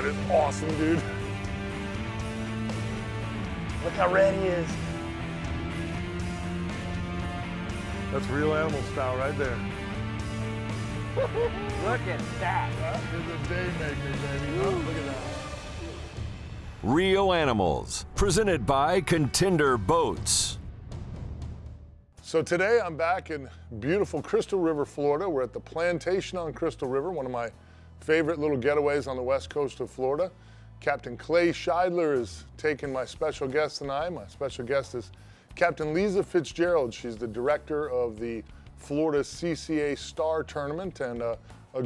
That is awesome, dude. Look how red he is. That's real animal style right there. Look at that. That is a day maker, baby. Oh, look at that. Real Animals, presented by Contender Boats. So today I'm back in beautiful Crystal River, Florida. We're at the Plantation on Crystal River, one of my favorite little getaways on the west coast of Florida. Captain Clay Shidler is taking my special guest tonight. My special guest is Captain Lisa Fitzgerald. She's the director of the Florida CCA Star tournament and a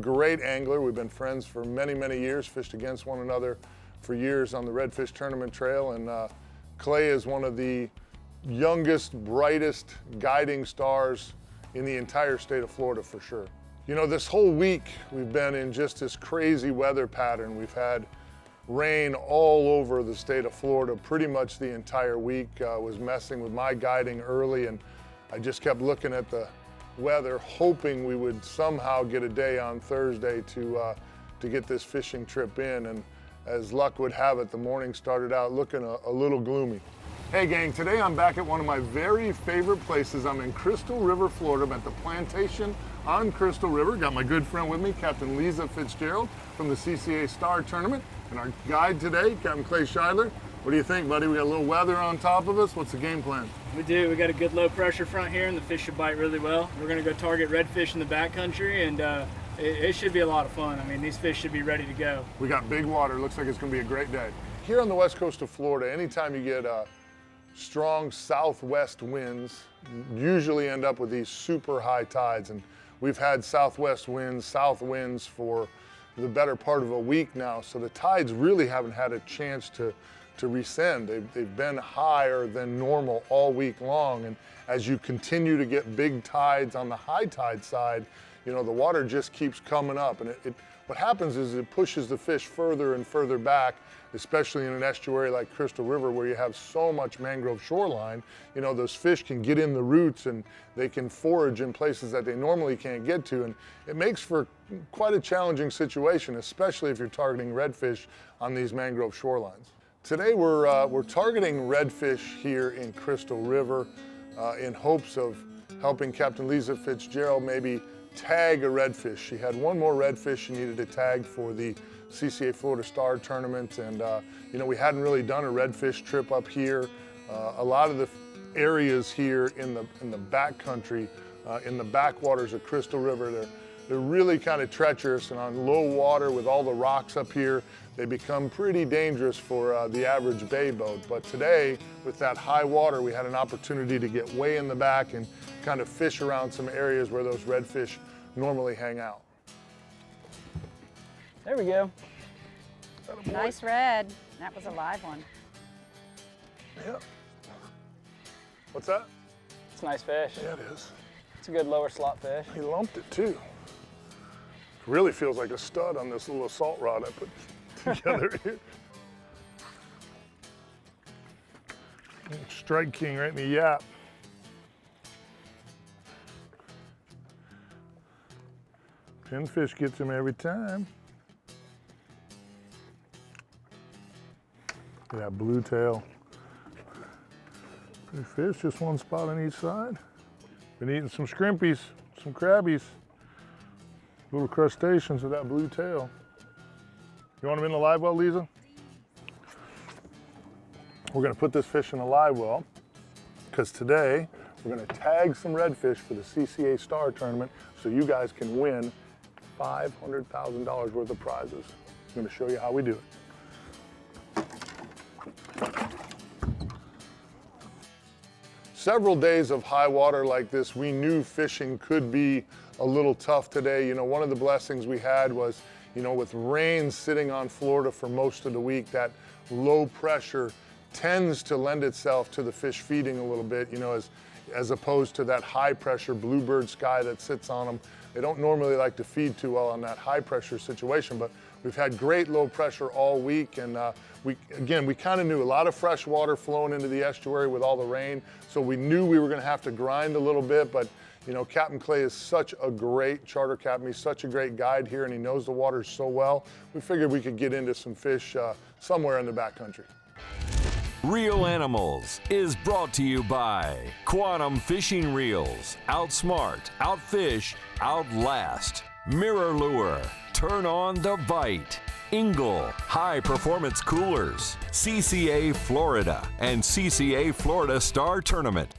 great angler. We've been friends for many, many years, fished against one another for years on the Redfish Tournament Trail. And Clay is one of the youngest, brightest guiding stars in the entire state of Florida for sure. You know, this whole week we've been in just this crazy weather pattern. We've had rain all over the state of Florida pretty much the entire week. Was messing with my guiding early, and I just kept looking at the weather, hoping we would somehow get a day on Thursday to get this fishing trip in. And as luck would have it, the morning started out looking a little gloomy. Hey gang, today I'm back at one of my very favorite places. I'm in Crystal River, Florida. I'm at the Plantation on Crystal River. Got my good friend with me, Captain Lisa Fitzgerald from the CCA Star tournament. And our guide today, Captain Clay Shidler. What do you think, buddy? We got a little weather on top of us. What's the game plan? We do. We got a good low pressure front here and the fish should bite really well. We're going to go target redfish in the backcountry, and it should be a lot of fun. I mean, these fish should be ready to go. We got big water. Looks like it's going to be a great day. Here on the west coast of Florida, anytime you get strong southwest winds, usually end up with these super high tides. And we've had southwest winds, south winds for the better part of a week now. So the tides really haven't had a chance to rescend. They've been higher than normal all week long. And as you continue to get big tides on the high tide side, you know, the water just keeps coming up. And what happens is it pushes the fish further and further back, especially in an estuary like Crystal River where you have so much mangrove shoreline. You know, those fish can get in the roots and they can forage in places that they normally can't get to. And it makes for quite a challenging situation, especially if you're targeting redfish on these mangrove shorelines. Today we're targeting redfish here in Crystal River in hopes of helping Captain Lisa Fitzgerald maybe tag a redfish. She had one more redfish she needed to tag for the CCA Florida Star tournament, and you know, we hadn't really done a redfish trip up here. A lot of the areas here in the backcountry, in the backwaters of Crystal River, they're really kind of treacherous, and on low water with all the rocks up here, they become pretty dangerous for the average bay boat. But today, with that high water, we had an opportunity to get way in the back and kind of fish around some areas where those redfish normally hang out. There we go. Nice red. That was a live one. Yep. What's that? It's a nice fish. Yeah, it is. It's a good lower slot fish. He lumped it too. Really feels like a stud on this little assault rod I put together here. Strike King right in the yap. Pinfish gets him every time. Look at that blue tail. Pretty fish, just one spot on each side. Been eating some scrimpies, some crabbies, little crustaceans with that blue tail. You want them in the live well, Lisa? We're gonna put this fish in a live well because today we're gonna tag some redfish for the CCA Star tournament so you guys can win $500,000 worth of prizes. I'm gonna show you how we do it. Several days of high water like this, we knew fishing could be a little tough today. You know, one of the blessings we had was, you know, with rain sitting on Florida for most of the week, that low pressure tends to lend itself to the fish feeding a little bit, you know, as opposed to that high pressure bluebird sky that sits on them. They don't normally like to feed too well on that high pressure situation, but we've had great low pressure all week, and we kind of knew a lot of fresh water flowing into the estuary with all the rain, so we knew we were going to have to grind a little bit, but You know, Captain Clay is such a great charter captain. He's such a great guide here, and he knows the waters so well. We figured we could get into some fish somewhere in the backcountry. Real Animals is brought to you by Quantum Fishing Reels. Outsmart, outfish, outlast. Mirror Lure, turn on the bite. Ingle, high performance coolers. CCA Florida and CCA Florida Star Tournament.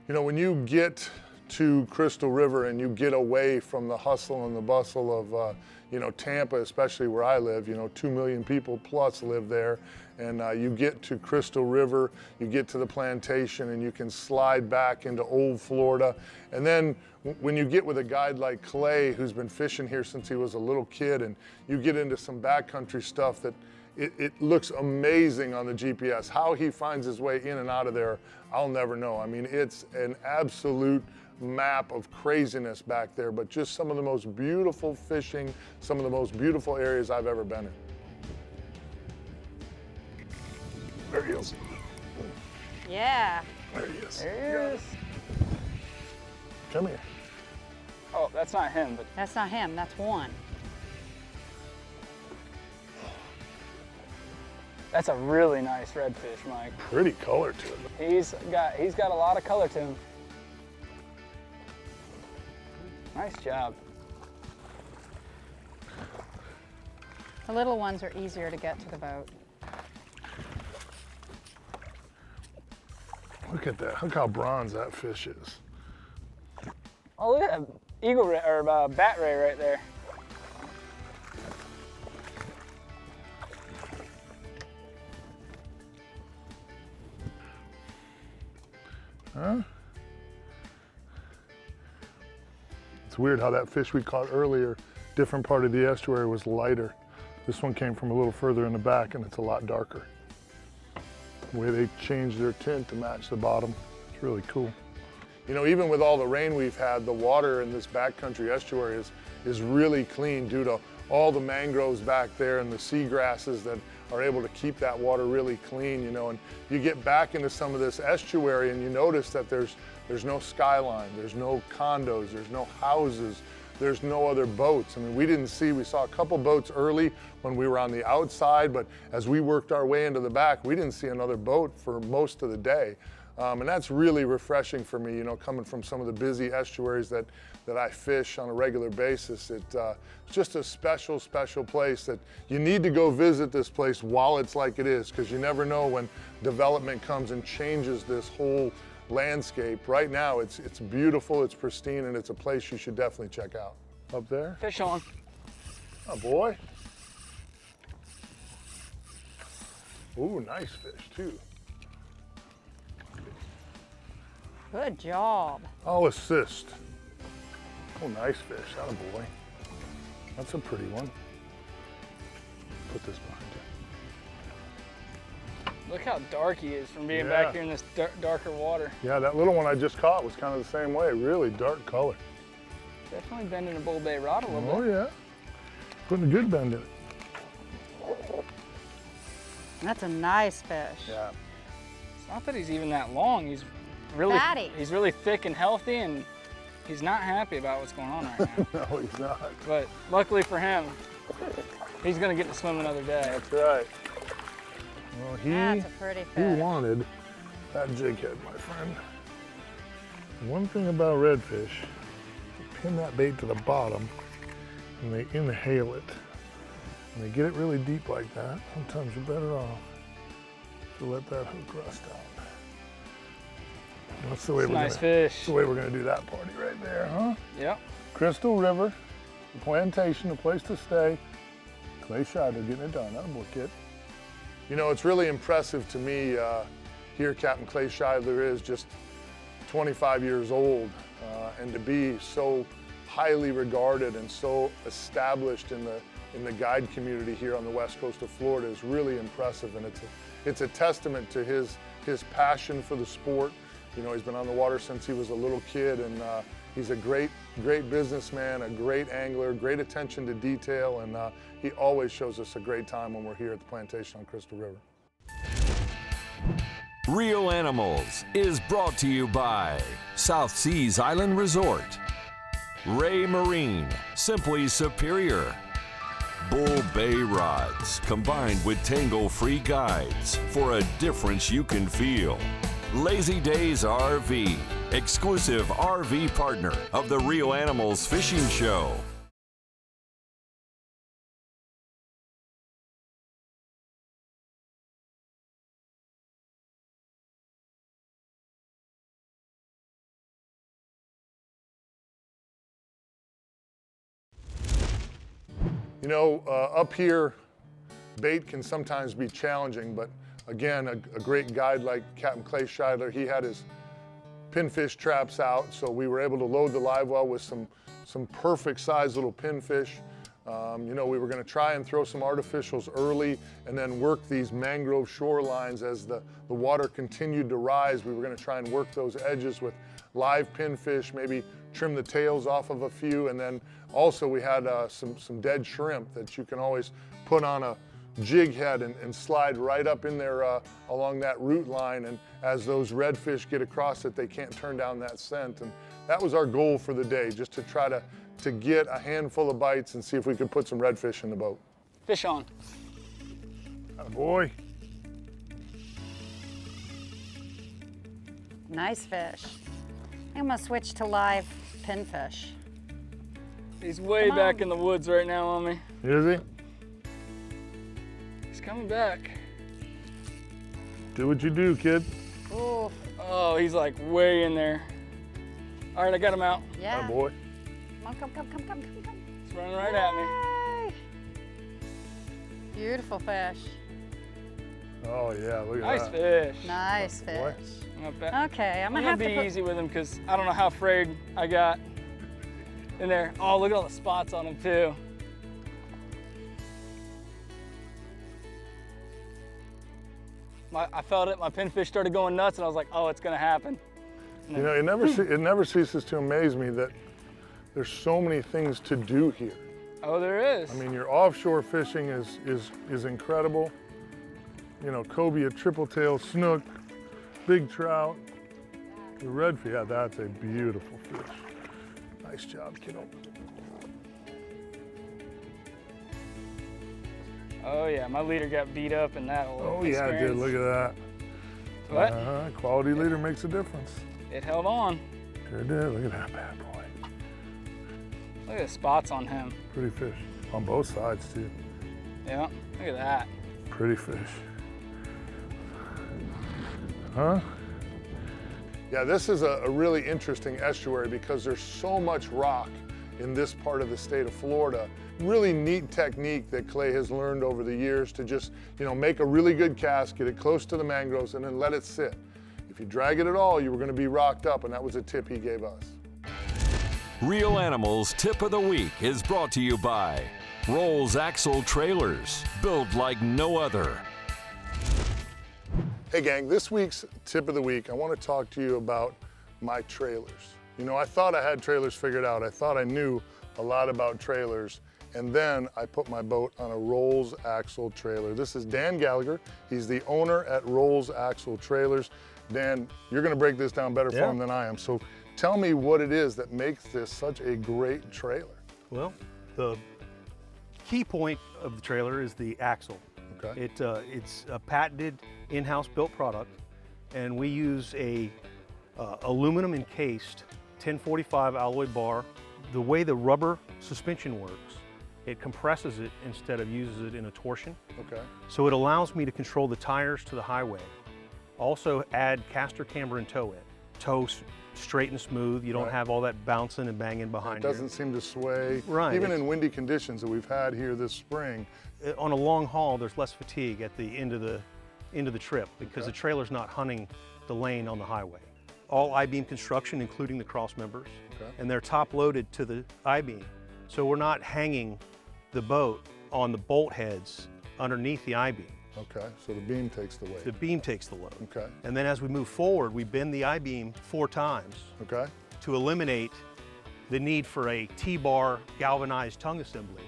You know, when you get to Crystal River and you get away from the hustle and the bustle of, you know, Tampa, especially where I live, you know, 2 million people plus live there. And you get to Crystal River, you get to the Plantation, and you can slide back into old Florida. And then when you get with a guide like Clay, who's been fishing here since he was a little kid, and you get into some backcountry stuff that it looks amazing on the GPS. How he finds his way in and out of there, I'll never know. I mean, it's an absolute map of craziness back there, but just some of the most beautiful fishing, some of the most beautiful areas I've ever been in. There he is. Yeah. There he is. There he is. Come here. Oh, that's not him, but That's not him, that's one. that's a really nice redfish, Mike. Pretty color to it. He's got a lot of color to him. Nice job. The little ones are easier to get to the boat. Look at that. Look how bronze that fish is. Oh, look at that bat ray right there. Huh? It's weird how that fish we caught earlier, different part of the estuary, was lighter. This one came from a little further in the back and it's a lot darker. The way they changed their tint to match the bottom, it's really cool. You know, even with all the rain we've had, the water in this backcountry estuary is really clean due to all the mangroves back there and the seagrasses that are able to keep that water really clean, you know. And you get back into some of this estuary and you notice that there's no skyline, there's no condos, there's no houses, there's no other boats. I mean, we saw a couple boats early when we were on the outside, but as we worked our way into the back, we didn't see another boat for most of the day. And that's really refreshing for me, you know, coming from some of the busy estuaries that I fish on a regular basis. It's just a special, special place that you need to go visit this place while it's like it is, because you never know when development comes and changes this whole landscape. Right now, it's beautiful, it's pristine, and it's a place you should definitely check out. Up there? Fish on. Oh, boy. Ooh, nice fish, too. Good job. I'll assist. Oh, nice fish. Attaboy. That's a pretty one. Put this behind you. Look how dark he is from being Yeah. back here in this darker water. Yeah, that little one I just caught was kind of the same way. Really dark color. Definitely bending a Bull Bay rod a little Oh, bit. yeah. Putting a good bend in it. That's a nice fish. Yeah. It's not that he's even that long. He's really Fatty. He's really thick and healthy, and he's not happy about what's going on right now. No, he's not. But luckily for him, he's gonna get to swim another day. That's right. Well, That's a pretty he fish. wanted that jig head, my friend. One thing about redfish, you pin that bait to the bottom and they inhale it. When they get it really deep like that, sometimes you're better off to let that hook rust out. That's the way It's we're nice gonna, fish. that's the way we're gonna do that party right there, huh? Yep. Crystal River, the Plantation, a place to stay. Clay Shidler getting it done. Attaboy, kid. You know, it's really impressive to me here Captain Clay Shidler is just 25 years old, and to be so highly regarded and so established in the guide community here on the west coast of Florida is really impressive, and it's a testament to his passion for the sport, You know, he's been on the water since he was a little kid, and he's a great businessman, a great angler, great attention to detail, and he always shows us a great time when we're here at the Plantation on Crystal River. Real Animals is brought to you by South Seas Island Resort, Ray Marine, simply superior, Bull Bay Rods, combined with tangle-free guides for a difference you can feel. Lazy Days RV, exclusive RV partner of the Real Animals Fishing Show. You know, up here, bait can sometimes be challenging, but again, a great guide like Captain Shidler, he had his pinfish traps out, so we were able to load the live well with some perfect sized little pinfish. You know, we were going to try and throw some artificials early and then work these mangrove shorelines as the water continued to rise. We were going to try and work those edges with live pinfish, maybe trim the tails off of a few, and then also we had some dead shrimp that you can always put on a jig head and slide right up in there along that root line, and as those redfish get across it, they can't turn down that scent. And that was our goal for the day, just to try to get a handful of bites and see if we could put some redfish in the boat. Fish on. Boy. Nice fish. I'm gonna switch to live pinfish. He's way Come back on. in the woods right now on me. Is he? He's coming back. Do what you do, kid. Ooh, Oh, he's like way in there. All right, I got him out. yeah. Boy. Come on, come. He's running right at me. Yay. Beautiful fish. Oh yeah, look at Nice that. fish. Nice Boy. fish. Not bad. Okay, I'm I'm gonna gonna have to be put, easy with him because I don't know how afraid I got in there. Oh, look at all the spots on him too. I felt it, my pinfish started going nuts and I was like, oh, it's gonna happen. You know, it never ceases to amaze me that there's so many things to do here. Oh, there is. I mean, your offshore fishing is incredible. You know, cobia, triple tail, snook, big trout, the redfish. Yeah, that's a beautiful fish. Nice job, kiddo. Oh yeah, my leader got beat up in that whole Oh yeah, it did. Look at that. What? Quality leader makes a difference. It held on. Sure did. Look at that bad boy. Look at the spots on him. Pretty fish on both sides too. Yeah, look at that. Pretty fish. Huh? Yeah, this is a really interesting estuary because there's so much rock in this part of the state of Florida. Really neat technique that Clay has learned over the years to just, you know, make a really good cast, get it close to the mangroves, and then let it sit. If you drag it at all, you were going to be rocked up, and that was a tip he gave us. Real Animals Tip of the Week is brought to you by Rolls Axle Trailers, built like no other. Hey gang, this week's tip of the week, I want to talk to you about my trailers. You know, I thought I had trailers figured out. I thought I knew a lot about trailers. And then I put my boat on a Rolls Axle trailer. This is Dan Gallagher. He's the owner at Rolls Axle Trailers. Dan, you're gonna break this down better for him than I am. So tell me what it is that makes this such a great trailer. Well, the key point of the trailer is the axle. Okay. It's a patented in-house built product, and we use a aluminum encased 1045 alloy bar. The way the rubber suspension works, it compresses it instead of uses it in a torsion. Okay. So it allows me to control the tires to the highway. Also add caster camber and tow it. Tow straight and smooth. You don't Right. have all that bouncing and banging behind It you. doesn't seem to sway. Right, Even it's- in windy conditions that we've had here this spring. On a long haul, there's less fatigue at the end of the trip because the trailer's not hunting the lane on the highway. All I-beam construction, including the cross members, and they're top loaded to the I-beam. So we're not hanging the boat on the bolt heads underneath the I-beam. Okay, so the beam takes the weight. The beam takes the load. Okay, And then as we move forward, we bend the I-beam 4 times okay, to eliminate the need for a T-bar galvanized tongue assembly.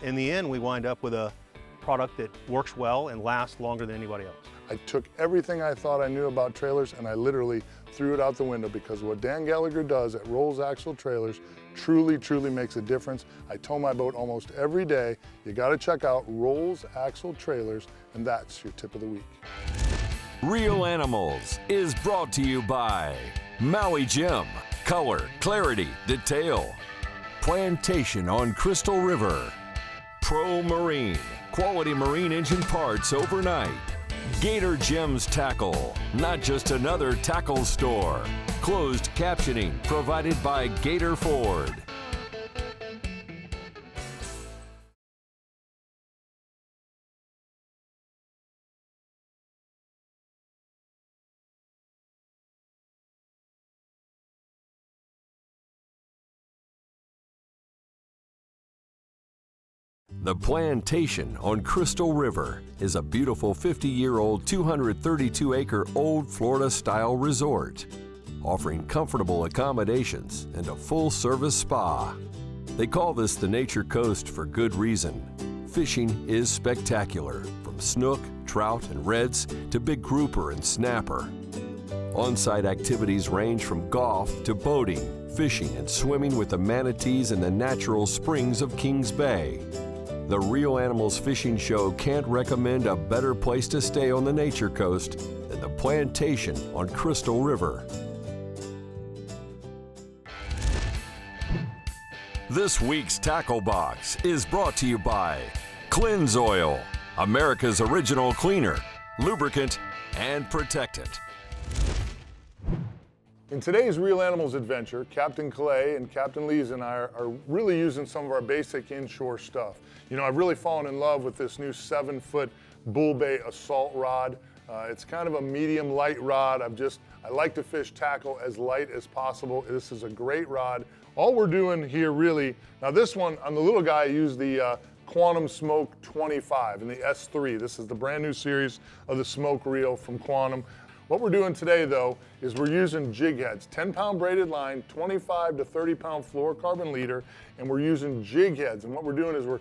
In the end, we wind up with a product that works well and lasts longer than anybody else. I took everything I thought I knew about trailers and I literally threw it out the window, because what Dan Gallagher does at Rolls Axle Trailers truly makes a difference. I tow my boat almost every day. You gotta check out Rolls Axle Trailers, and that's your tip of the week. Real Animals is brought to you by Maui Jim, color, clarity, detail. Plantation on Crystal River. Pro Marine, quality marine engine parts overnight. Gator Gems Tackle, not just another tackle store. Closed captioning provided by Gator Ford. The Plantation on Crystal River is a beautiful 50-year-old, 232-acre old Florida-style resort, offering comfortable accommodations and a full-service spa. They call this the Nature Coast for good reason. Fishing is spectacular, from snook, trout, and reds to big grouper and snapper. On-site activities range from golf to boating, fishing, and swimming with the manatees in the natural springs of Kings Bay. The Real Animals Fishing Show can't recommend a better place to stay on the Nature Coast than the Plantation on Crystal River. This week's Tackle Box is brought to you by Cleanse Oil, America's original cleaner, lubricant, and protectant. In today's Real Animals adventure, Captain Clay and Captain Lees and I are really using some of our basic inshore stuff. You know, I've really fallen in love with this new 7-foot bull bait assault rod. It's kind of a medium light rod. I like to fish tackle as light as possible. This is a great rod. All we're doing here really, now this one, on the little guy, I use the Quantum Smoke 25 in the S3. This is the brand new series of the smoke reel from Quantum. What we're doing today, though, is we're using jig heads, 10-pound braided line, 25 to 30-pound fluorocarbon leader, and we're using jig heads. And what we're doing is we're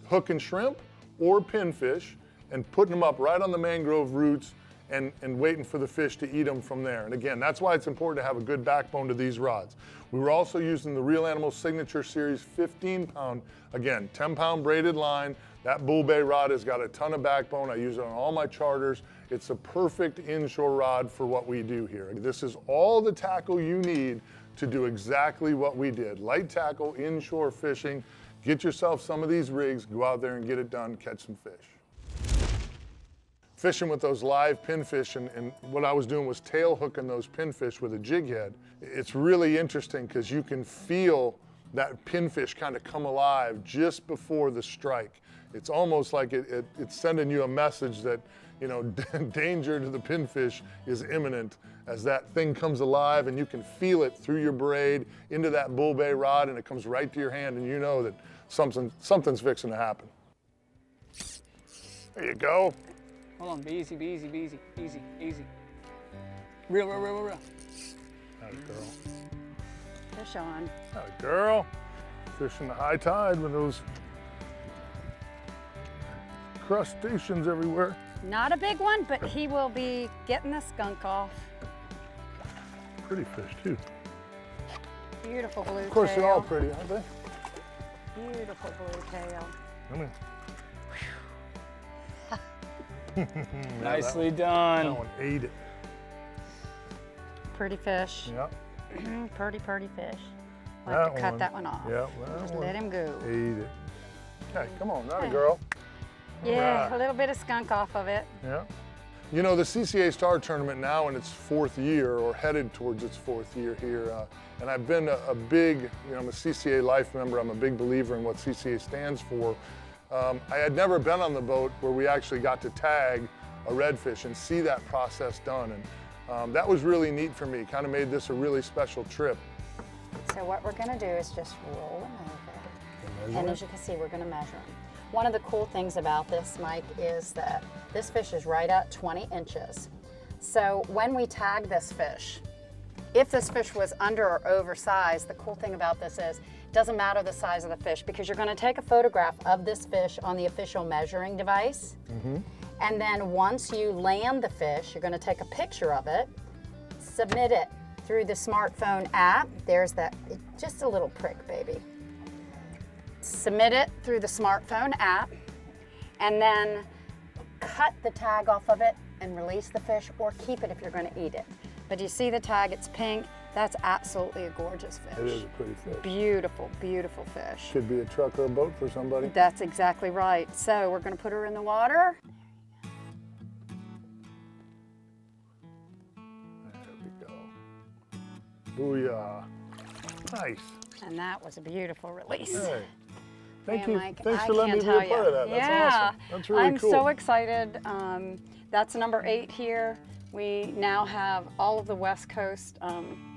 hooking shrimp or pinfish and putting them up right on the mangrove roots and waiting for the fish to eat them from there. And again, that's why it's important to have a good backbone to these rods. We were also using the Real Animals Signature Series 15-pound, again, 10-pound braided line. That bull bay rod has got a ton of backbone. I use it on all my charters. It's a perfect inshore rod for what we do here. This is all the tackle you need to do exactly what we did. Light tackle, inshore fishing. Get yourself some of these rigs, go out there and get it done, catch some fish. Fishing with those live pinfish, and what I was doing was tail hooking those pinfish with a jig head. It's really interesting because you can feel that pinfish kind of come alive just before the strike. It's almost like it's sending you a message that, you know, danger to the pinfish is imminent as that thing comes alive, and you can feel it through your braid into that bull bay rod, and it comes right to your hand, and you know that something's fixing to happen. There you go. Hold on, be easy, be easy, be easy, easy, easy. Real. Atta girl. Fish on. Atta girl. Fishing the high tide with those crustaceans everywhere. Not a big one, but he will be getting the skunk off. Pretty fish too. Beautiful blue tail. Of course, they're all pretty, aren't they? Beautiful blue tail. Come here. Nicely That done. one ate it. Pretty fish. Yep. Pretty fish. We'll have to cut that one off. Yep. Just let him go. Ate it. Okay, come on, not a girl. Yeah, Alright. a little bit of skunk off of it. Yeah. You know, the CCA Star tournament now in its 4th year, or headed towards its 4th year here, and I've been a big, you know, I'm a CCA life member. I'm a big believer in what CCA stands for. I had never been on the boat where we actually got to tag a redfish and see that process done, and that was really neat for me. Kind of made this a really special trip. So what we're gonna do is just roll them over. And as you can see, we're gonna measure them. One of the cool things about this, Mike, is that this fish is right at 20 inches. So when we tag this fish, if this fish was under or oversized, the cool thing about this is it doesn't matter the size of the fish, because you're going to take a photograph of this fish on the official measuring device. And then once you land the fish, you're going to take a picture of it, submit it through the smartphone app. There's that, just a little prick, baby. Submit it through the smartphone app, and then cut the tag off of it and release the fish, or keep it if you're going to eat it. But you see the tag, it's pink. That's absolutely a gorgeous fish. It is a pretty fish. Beautiful, beautiful fish. Could be a truck or a boat for somebody. That's exactly right. So we're going to put her in the water. There we go. Booyah. Nice. And that was a beautiful release. Hey. Thank Yeah, you. Mike, Thanks I for letting me can't be a tell part you. of that. That's Yeah. awesome. That's really I'm cool. so excited. That's number 8 here. We now have all of the West Coast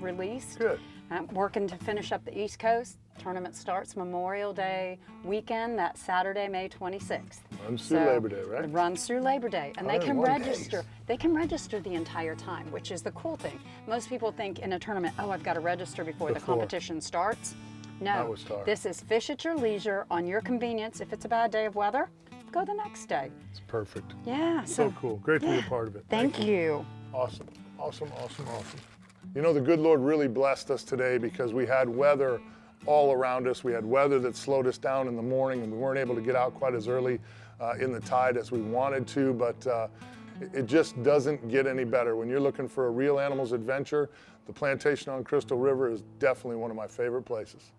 released. Good. I'm working to finish up the East Coast. Tournament starts Memorial Day weekend, that Saturday, May 26th. Runs through Labor Day, right? It runs through Labor Day, and they can 101 register. days. They can register the entire time, which is the cool thing. Most people think in a tournament, oh, I've got to register before the competition starts. Not No, with Star. this is fish at your leisure, on your convenience. If it's a bad day of weather, go the next day. It's perfect. Yeah. So cool. Great to be a part of it. Thank you. Awesome. Awesome, awesome, awesome. You know, the good Lord really blessed us today because we had weather all around us. We had weather that slowed us down in the morning, and we weren't able to get out quite as early in the tide as we wanted to, but it just doesn't get any better. When you're looking for a real animals adventure, the Plantation on Crystal River is definitely one of my favorite places.